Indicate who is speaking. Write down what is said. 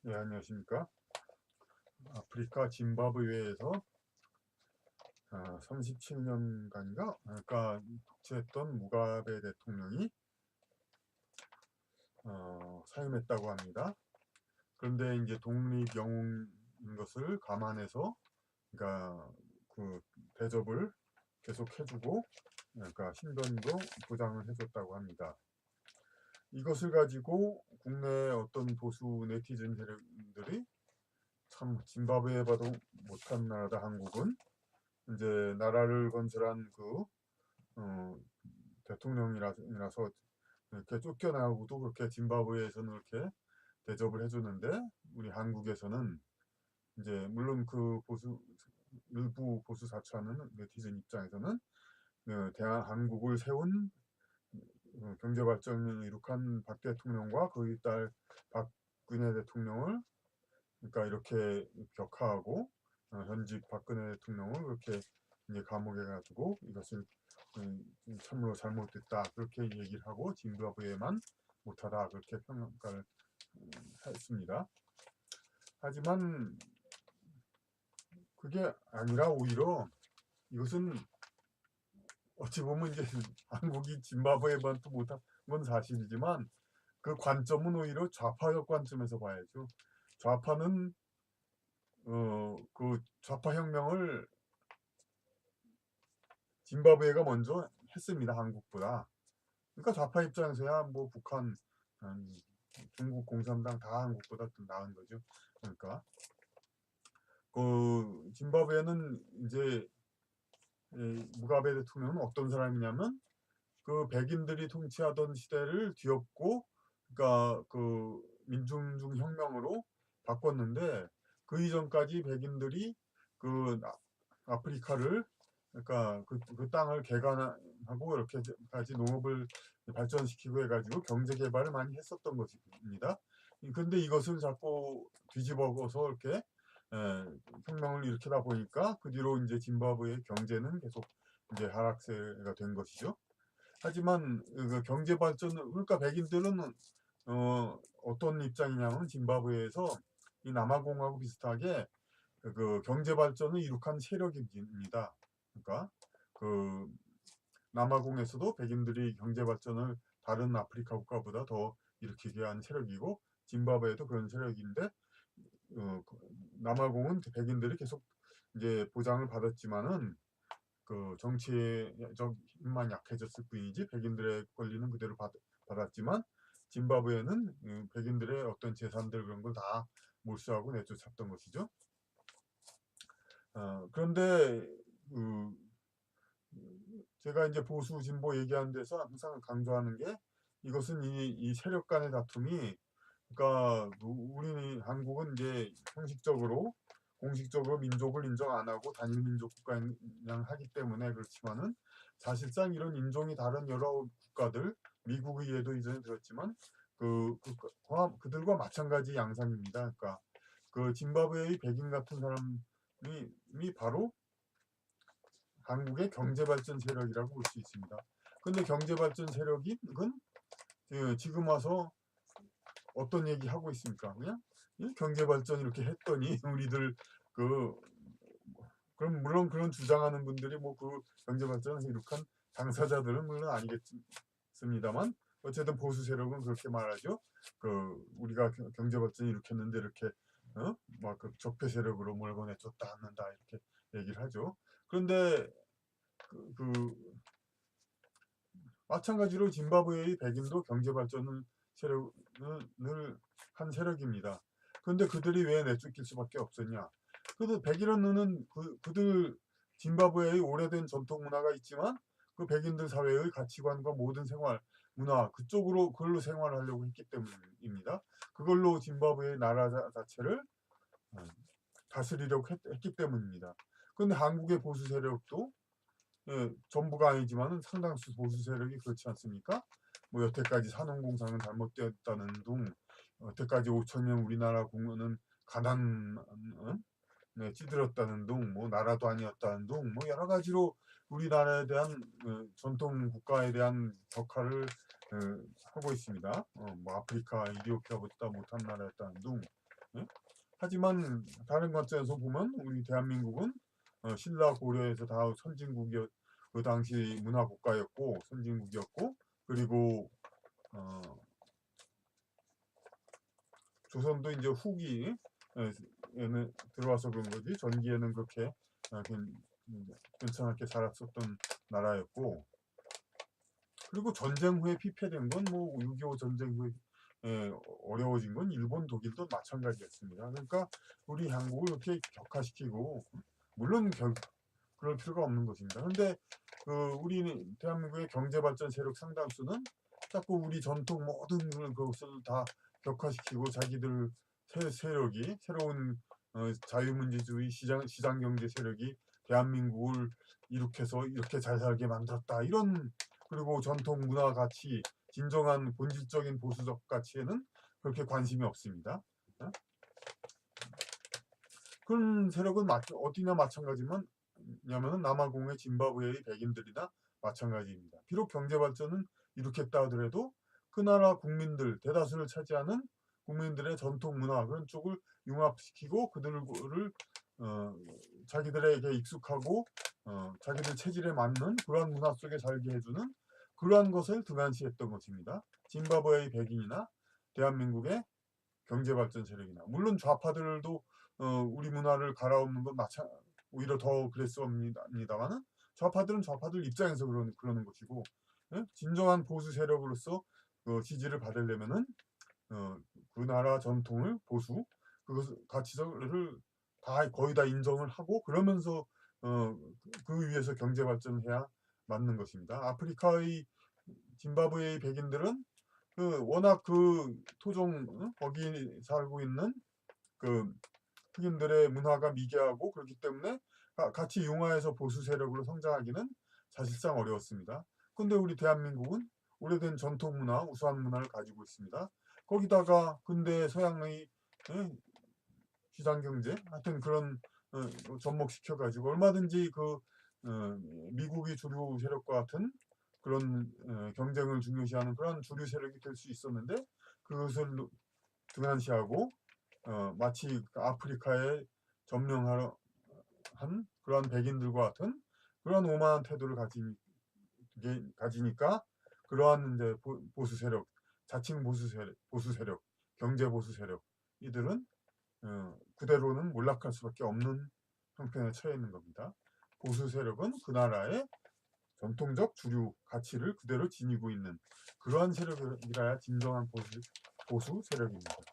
Speaker 1: 네, 안녕하십니까. 아프리카 짐바브웨에서 37년간인가 그러니까 독재했던 무가베 대통령이 사임했다고 합니다. 그런데 이제 독립 영웅인 것을 감안해서 그러니까 그 대접을 계속 해주고 그러니까 신변도 보장을 해줬다고 합니다. 이것을 가지고 국내 어떤 보수 네티즌 세력들이 참 짐바브웨에 봐도 못한 나라다 한국은 이제 나라를 건설한 어, 대통령이라서 이렇게 쫓겨나고도 그렇게 짐바브웨에서는 이렇게 대접을 해주는데 우리 한국에서는 이제 물론 그 일부 보수 사찰하는 네티즌 입장에서는 대한한국을 세운 경제 발전을 이룩한 박 대통령과 그의 딸 박근혜 대통령을 그러니까 이렇게 격하하고 현직 박근혜 대통령을 그렇게 이제 감옥에 가지고 이것을 참으로 잘못됐다 그렇게 얘기를 하고 짐바브웨만 못하다 그렇게 평가를 했습니다. 하지만 그게 아니라 오히려 이것은 어찌 보면 이제 한국이 짐바브웨만 또 못한 건 사실이지만 그 관점은 오히려 좌파적 관점에서 봐야죠. 좌파는 그 좌파 혁명을 짐바브웨가 먼저 했습니다. 한국보다. 그러니까 좌파 입장에서야 뭐 북한, 중국 공산당 다 한국보다 좀 나은 거죠. 그러니까 그 짐바브웨는 이제 무가베 대통령은 어떤 사람이냐면 그 백인들이 통치하던 시대를 뒤엎고 그러니까 그 민중중 혁명으로 바꿨는데 그 이전까지 백인들이 그 아프리카를 그러니까 그 땅을 개간하고 이렇게까지 농업을 발전시키고 해가지고 경제 개발을 많이 했었던 것입니다. 근데 이것을 자꾸 뒤집어서 이렇게 혁명을 일으키다 보니까 그 뒤로 이제 짐바브웨의 경제는 계속 이제 하락세가 된 것이죠. 하지만 그 경제 발전을 그러니까 백인들은 어떤 입장이냐면 짐바브웨에서 이 남아공하고 비슷하게 그 경제 발전을 이룩한 세력입니다. 그러니까 그 남아공에서도 백인들이 경제 발전을 다른 아프리카 국가보다 더 일으키게 한 세력이고 짐바브웨도 그런 세력인데 남아공은 백인들이 계속 이제 보장을 받았지만은 그 정치적 힘만 약해졌을 뿐이지 백인들의 권리는 그대로 받았지만 짐바브웨는 백인들의 어떤 재산들 그런 걸 다 몰수하고 내쫓았던 것이죠. 그런데 제가 이제 보수 진보 얘기하는 데서 항상 강조하는 게 이것은 이 세력 간의 다툼이 그러니까 우리 한국은 이제 형식적으로 공식적으로 민족을 인정 안 하고 단일 민족 국가양 하기 때문에 그렇지만은 사실상 이런 인종이 다른 여러 국가들 미국의 예도 이전에 들었지만 그들과 마찬가지 양상입니다. 그러니까 그 짐바브웨의 백인 같은 사람이 바로 한국의 경제발전 세력이라고 볼 수 있습니다. 근데 경제발전 세력이 지금 와서 어떤 얘기 하고 있습니까? 그냥 경제발전 이렇게 했더니 우리들 그 그럼 물론 그런 주장하는 분들이 뭐 그 경제발전을 이룩한 당사자들은 물론 아니겠습니다만 어쨌든 보수 세력은 그렇게 말하죠. 그 우리가 경제발전 일으켰는데 이렇게 막그 적폐 세력으로 몰고 내쫓다 않는다 이렇게 얘기를 하죠. 그런데 그 마찬가지로 짐바브웨의 백인도 경제 발전을 세력을 한 세력입니다. 그런데 그들이 왜 내쫓길 수밖에 없었냐? 백인은 그들 짐바브웨의 오래된 전통 문화가 있지만 그 백인들 사회의 가치관과 모든 생활 문화 그걸로 생활하려고 했기 때문입니다. 그걸로 짐바브웨의 나라 자체를 다스리려고 했기 때문입니다. 그런데 한국의 보수 세력도 전부가 아니지만 상당수 보수 세력이 그렇지 않습니까? 뭐 여태까지 산업공사는 잘못되었다는 둥, 여태까지 5천 년 우리나라 공헌은 가난 찌들었다는 둥, 뭐 나라도 아니었다는 둥, 뭐 여러 가지로 우리나라에 대한 전통 국가에 대한 격하를 하고 있습니다. 뭐 아프리카 이디오피아보다 못한 나라였다는 둥. 예? 하지만 다른 관점에서 보면 우리 대한민국은 신라 고려에서 다 선진국이었 그 당시 문화 국가였고 선진국이었고 그리고 어, 조선도 이제 후기에는 들어와서 그런 거지 전기에는 그렇게 괜찮게 살았었던 나라였고 그리고 전쟁 후에 피폐된 건 뭐 6.25 전쟁 후에 어려워진 건 일본 독일도 마찬가지였습니다. 그러니까 우리 한국을 이렇게 격화시키고 물론 그럴 필요가 없는 것입니다. 그런데 우리 대한민국의 경제발전 세력 상당수는 자꾸 우리 전통 모든 그것을 다 격화시키고 자기들 세력이 새로운 자유민주주의 시장 경제 세력이 대한민국을 이룩해서 이렇게 잘 살게 만들었다 이런 그리고 전통 문화 가치 진정한 본질적인 보수적 가치에는 그렇게 관심이 없습니다. 그런 세력은 어디나 마찬가지면 냐면은 남아공의 짐바브웨의 백인들이나 마찬가지입니다. 비록 경제 발전은 이룩했다 하더라도 그 나라 국민들 대다수를 차지하는 국민들의 전통 문화 그런 쪽을 융합시키고 그들을 자기들에게 익숙하고 자기들 체질에 맞는 그러한 문화 속에 살게 해주는 그러한 것을 등한시했던 것입니다. 짐바브웨의 백인이나 대한민국의 경제발전 세력이나 물론 좌파들도 우리 문화를 갈아엎는 건 오히려 더 그랬습니다만은 좌파들은 좌파들 입장에서 그러는 것이고 예? 진정한 보수 세력으로서 지지를 받으려면은 그 나라 전통을 보수 그것 가치를 다 거의 다 인정을 하고 그러면서 그 위에서 경제 발전해야 맞는 것입니다. 아프리카의 짐바브웨의 백인들은 워낙 토종 거기 살고 있는 그 흑인들의 문화가 미개하고 그렇기 때문에 같이 융화해서 보수 세력으로 성장하기는 사실상 어려웠습니다. 근데 우리 대한민국은 오래된 전통 문화, 우수한 문화를 가지고 있습니다. 거기다가 근대 서양의 시장 경제 하여튼 그런 접목시켜 가지고 얼마든지 미국이 주류 세력과 같은 그런 경쟁을 중요시하는 그런 주류 세력이 될 수 있었는데 그것을 등한시하고 마치 아프리카에 점령하러 한 그런 백인들과 같은 그런 오만한 태도를 가지니까 그러한 이제 보수 세력, 자칭 보수 세력, 경제 보수 세력 이들은 그대로는 몰락할 수밖에 없는 형편에 처해 있는 겁니다. 보수 세력은 그 나라의 전통적 주류 가치를 그대로 지니고 있는 그러한 세력이라야 진정한 보수 세력입니다.